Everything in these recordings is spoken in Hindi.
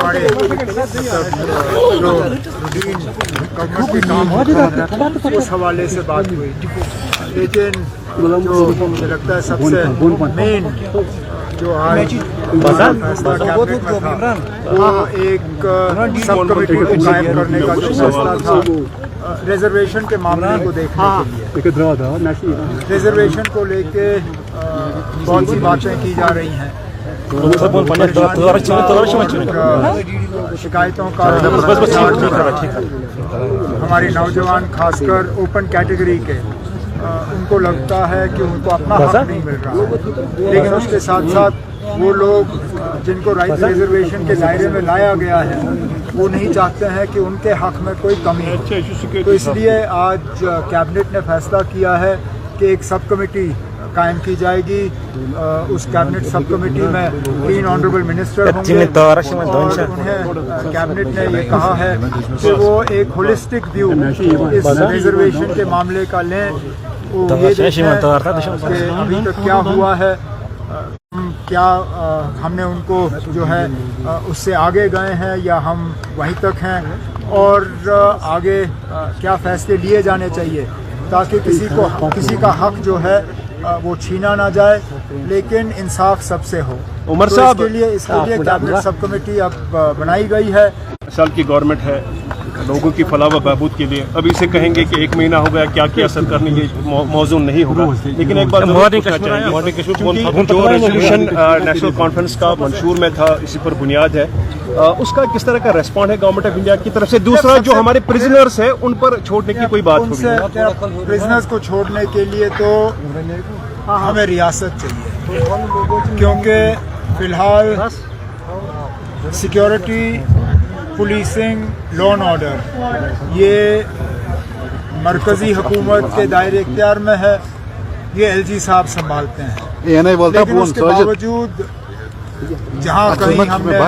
हमारे जो रूटीन गवर्नमेंट के काम होता है उस हवाले से बात हुई, लेकिन जो मुझे लगता है सबसे मेन जो आज फैसला कैबिनेट में था वो एक सब कमेटी को कायम करने का जो फैसला था रिजर्वेशन के मामले को देखने के लिए। रिजर्वेशन को लेके बहुत सी बातें की जा रही हैं, शिकायतों का हमारे नौजवान खासकर ओपन कैटेगरी के उनको लगता है कि उनको अपना हक नहीं मिल रहा है, लेकिन उसके साथ साथ वो लोग जिनको राइट रिजर्वेशन के दायरे में लाया गया है वो नहीं चाहते हैं कि उनके हक में कोई कमी हो। तो इसलिए आज कैबिनेट ने फैसला किया है कि एक सब कमेटी कायम की जाएगी। उस कैबिनेट सब कमेटी में 3 ऑनरेबल मिनिस्टर होंगे और उन्हें कैबिनेट ने ये कहा है कि वो एक होलिस्टिक व्यू इस रिजर्वेशन के मामले का लें। वो ये देखें कि अभी तक क्या हुआ है, क्या हमने उनको जो है उससे आगे गए हैं या हम वहीं तक हैं, और आगे क्या फैसले लिए जाने चाहिए ताकि किसी का हक जो है वो छीना ना जाए, लेकिन इंसाफ सबसे हो। उमर तो साहब, इसके लिए कैबिनेट सब कमेटी अब बनाई गई है। साल की गवर्नमेंट है, लोगों की फलाह व बहबूद के लिए। अब इसे कहेंगे कि 1 महीना हो गया, क्या क्या असर करने ये मौजूद नहीं होगा, लेकिन एक बार जो रेजोल्यूशन नेशनल कॉन्फ्रेंस का मंशूर में था, इसी पर बुनियाद है, उसका किस तरह का रेस्पॉन्ड है गवर्नमेंट ऑफ इंडिया की तरफ से? दूसरा, जो हमारे प्रिजनर्स है उन पर छोड़ने की कोई बात होगी? प्रिजनर्स को छोड़ने के लिए तो हमें रियासत चाहिए, क्योंकि फिलहाल security, policing, law and order ये मरकजी हुकूमत के दायरे इख्तियार में है, ये एलजी साहब संभालते हैं। लेकिन उसके बावजूद जहाँ कहीं हमने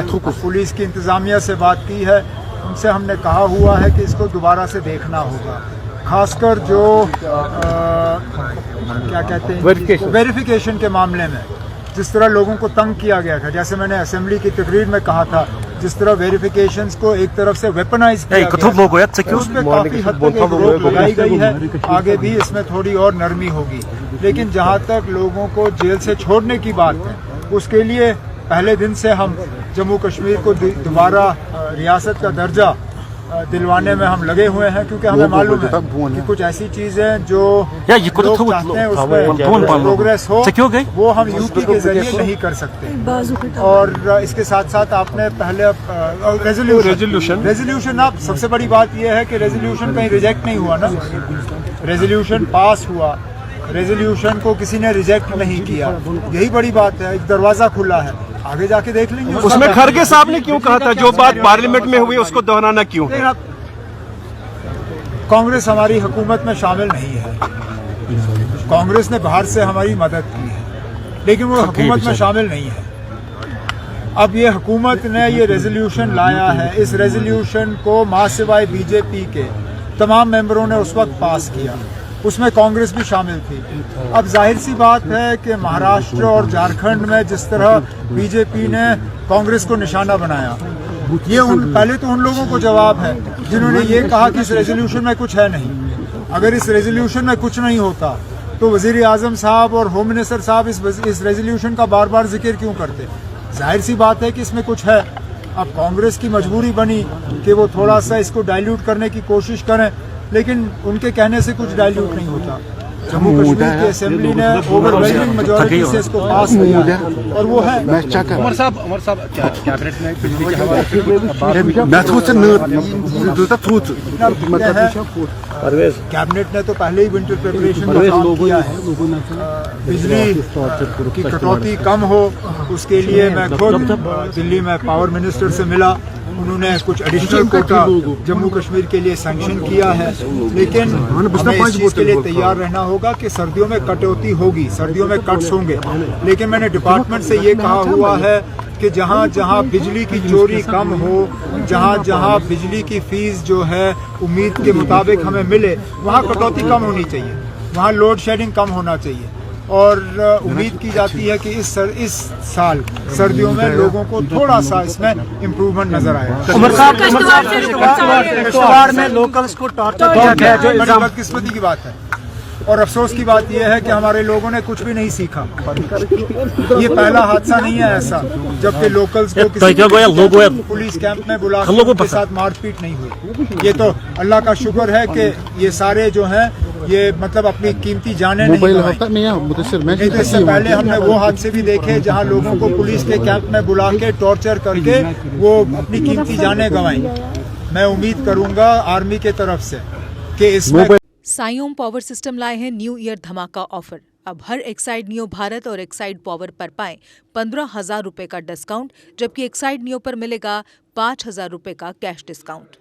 पुलिस की इंतज़ामिया से बात की है, उनसे हमने कहा हुआ है कि इसको दोबारा से देखना होगा, खासकर जो क्या कहते हैं वेरिफिकेशन के मामले में जिस तरह लोगों को तंग किया गया था। जैसे मैंने असेंबली की तकरीर में कहा था, जिस तरह वेरिफिकेशंस को एक तरफ से वेपनाइज किया गया, उस पर काफी हद तक एक रोक लगाई गई है। आगे भी इसमें थोड़ी और नरमी होगी, लेकिन जहां तक लोगों को जेल से छोड़ने की बात है, उसके लिए पहले दिन से हम जम्मू कश्मीर को दोबारा रियासत का दर्जा दिलवाने में हम लगे हुए हैं, क्योंकि हमें मालूम है कि कुछ ऐसी चीजें जो लोग चाहते हैं उसमें प्रोग्रेस हो, वो हम यूपी के जरिए नहीं कर सकते। और इसके साथ साथ आपने पहले रेजोल्यूशन आप सबसे बड़ी बात यह है कि रेजोल्यूशन कहीं रिजेक्ट नहीं हुआ ना, रेजोल्यूशन पास हुआ, रेजोल्यूशन को किसी ने रिजेक्ट नहीं किया, यही बड़ी बात है। एक दरवाजा खुला है, आगे जाके देख लेंगे। उसमें खरगे साहब ने क्यों कहा था, जो बात पार्लियामेंट में हुई उसको दोहराना क्यों? कांग्रेस हमारी हुकूमत में शामिल नहीं है, कांग्रेस ने बाहर से हमारी मदद की है, लेकिन वो हुकूमत में शामिल नहीं है। अब ये हुकूमत ने ये रेजोल्यूशन लाया है, इस रेजोल्यूशन को मां सिवाय बीजेपी के तमाम मेंबरों ने उस वक्त पास किया, उसमें कांग्रेस भी शामिल थी। अब जाहिर सी बात है कि महाराष्ट्र और झारखंड में जिस तरह बीजेपी ने कांग्रेस को निशाना बनाया, ये पहले तो उन लोगों को जवाब है जिन्होंने ये कहा कि इस रेजोल्यूशन में कुछ है नहीं। अगर इस रेजोल्यूशन में कुछ नहीं होता तो वजीर आजम साहब और होम मिनिस्टर साहब इस रेजोल्यूशन का बार बार जिक्र क्यों करते? जाहिर सी बात है कि इसमें कुछ है। अब कांग्रेस की मजबूरी बनी कि वो थोड़ा सा इसको डाइल्यूट करने की कोशिश करें, लेकिन उनके कहने से कुछ डाइल्यूट नहीं होता। जम्मू कश्मीर की असेंबली ने ओवरवेलमिंग मेजॉरिटी से इसको पास किया है, और वो है। उमर साहब कैबिनेट ने बिजली के हवाले कैबिनेट ने तो पहले ही विंटर प्रिपरेशन का काम किया है। बिजली की कटौती कम हो, उसके लिए मैं खुद दिल्ली में पावर मिनिस्टर से मिला, उन्होंने कुछ एडिशनल कोटा जम्मू कश्मीर के लिए सैंक्शन किया है, लेकिन हमें इस चीज़ के लिए तैयार रहना होगा कि सर्दियों में कटौती होगी, सर्दियों में कट्स होंगे। लेकिन मैंने डिपार्टमेंट से ये कहा हुआ है कि जहाँ जहाँ बिजली की चोरी कम हो, जहाँ जहाँ बिजली की फीस जो है उम्मीद के मुताबिक हमें मिले, वहाँ कटौती कम होनी चाहिए, वहाँ लोड शेडिंग कम होना चाहिए। और उम्मीद की जाती है कि इस साल सर्दियों में लोगों को थोड़ा सा इसमें इम्प्रूवमेंट नजर आएगा। किश्तवाड़ में लोकल्स को टॉर्चर किया गया, जो बड़ी बदकिस्मती की बात है और अफसोस की बात यह है कि हमारे लोगों ने कुछ भी नहीं सीखा। ये पहला हादसा नहीं है ऐसा जबकि लोकल्स को किसी पुलिस कैंप में बुला कर उनके साथ मारपीट नहीं हुई। ये तो अल्लाह का शुक्र है कि ये सारे जो हैं ये मतलब अपनी कीमती जानें नहीं गंवाई। नहीं तो इससे पहले हमने वो हादसे भी देखे जहां लोगों को पुलिस के कैंप में बुला के टॉर्चर करके वो अपनी कीमती जानें गंवाई। मैं उम्मीद करूंगा आर्मी के तरफ से कि इसमें साईओम पावर सिस्टम लाए हैं न्यू ईयर धमाका ऑफर। अब हर एक्साइड नियो भारत और एक्साइड पावर पर पाएं 15,000 रुपए का डिस्काउंट, जबकि एक्साइड नियो पर मिलेगा 5,000 रुपए का कैश डिस्काउंट।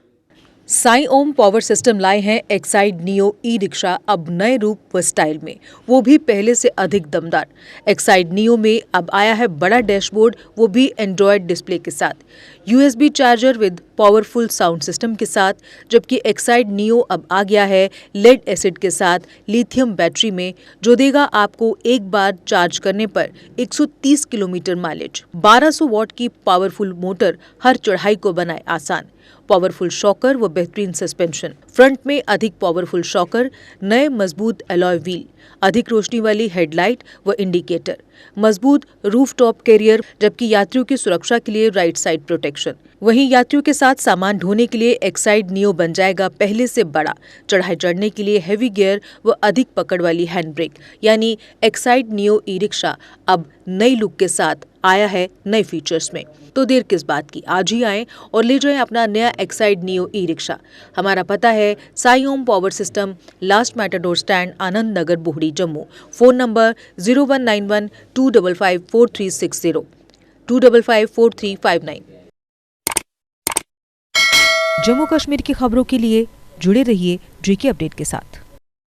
साईओम पावर सिस्टम लाए हैं एक्साइड नियो ई रिक्शा, अब नए रूप व स्टाइल में, वो भी पहले से अधिक दमदार। एक्साइड नियो में अब आया है बड़ा डैशबोर्ड, वो भी एंड्रॉयड डिस्प्ले के साथ, USB charger with powerful sound system के साथ, जबकि एक्साइड नियो अब आ गया है लेड एसिड के साथ लिथियम बैटरी में, जो देगा आपको एक बार चार्ज करने पर 130 किलोमीटर माइलेज। 1200 वॉट की पावरफुल मोटर हर चढ़ाई को बनाए आसान। पावरफुल शॉकर व बेहतरीन सस्पेंशन, फ्रंट में अधिक पावरफुल शॉकर, नए मजबूत अलॉय व्हील, अधिक रोशनी वाली हेडलाइट व इंडिकेटर, मजबूत रूफटॉप कैरियर, जबकि यात्रियों की सुरक्षा के लिए राइट साइड प्रोटेक्शन। वहीं यात्रियों के साथ सामान ढोने के लिए एक्साइड नियो बन जाएगा पहले से बड़ा। चढ़ाई चढ़ने के लिए हैवी गियर व अधिक पकड़ वाली हैंड ब्रेक, यानी एक्साइड नियो ई रिक्शा अब नई लुक के साथ आया है नए फीचर्स में। तो देर किस बात की, आज ही आएं और ले जाएं अपना नया एक्साइड नियो ई रिक्शा। हमारा पता है Sai Om power system, last matador stand, Anand Nagar, Bohri, Jammu. Phone number 0191 255 4360 255 4359। Jammu Kashmir की खबरों के लिए जुड़े रहिए JK अपडेट के साथ।